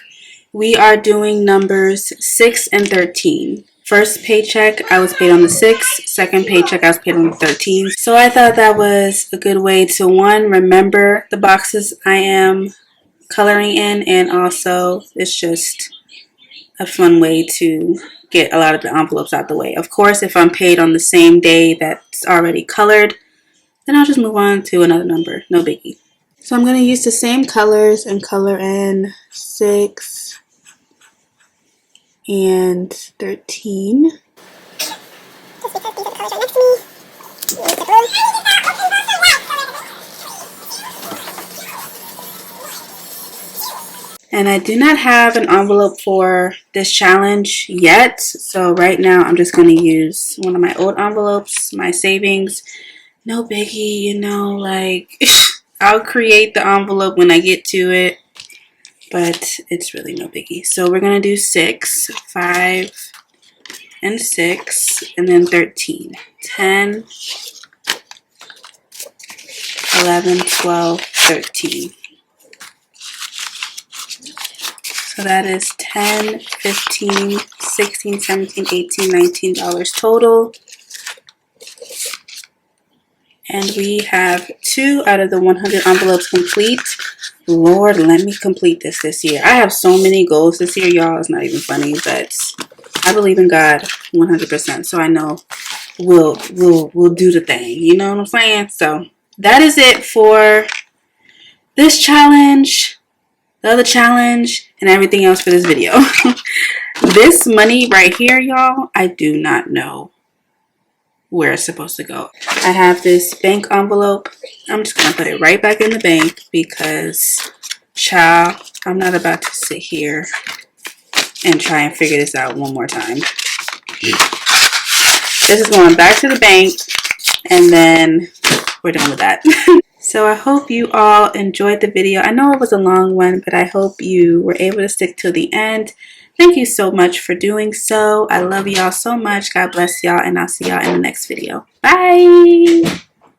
We are doing numbers 6 and 13. First paycheck, I was paid on the 6th. Second paycheck, I was paid on the 13th. So I thought that was a good way to, one, remember the boxes I am coloring in, and also it's just a fun way to get a lot of the envelopes out the way. Of course, if I'm paid on the same day that's already colored, then I'll just move on to another number. No biggie. So I'm going to use the same colors and color in 6 and 13. And I do not have an envelope for this challenge yet. So right now I'm just going to use one of my old envelopes, my savings. No biggie, you know, like I'll create the envelope when I get to it. But it's really no biggie. So we're going to do 6, 5, and 6, and then 13. 10, 11, 12, 13. So that is 10, 15, 16, 17, 18, $19 total. And we have 2 out of the 100 envelopes complete. Lord, let me complete this year. I have so many goals this year, y'all. It's not even funny, but I believe in God 100%. So I know we'll do the thing. You know what I'm saying? So that is it for this challenge, the other challenge, and everything else for this video. This money right here, y'all, I do not know where it's supposed to go. I have this bank envelope. I'm just gonna put it right back in the bank because, child, I'm not about to sit here and try and figure this out one more time. This is going back to the bank, and then we're done with that. So I hope you all enjoyed the video. I know it was a long one, but I hope you were able to stick till the end. Thank you so much for doing so. I love y'all so much. God bless y'all, and I'll see y'all in the next video. Bye!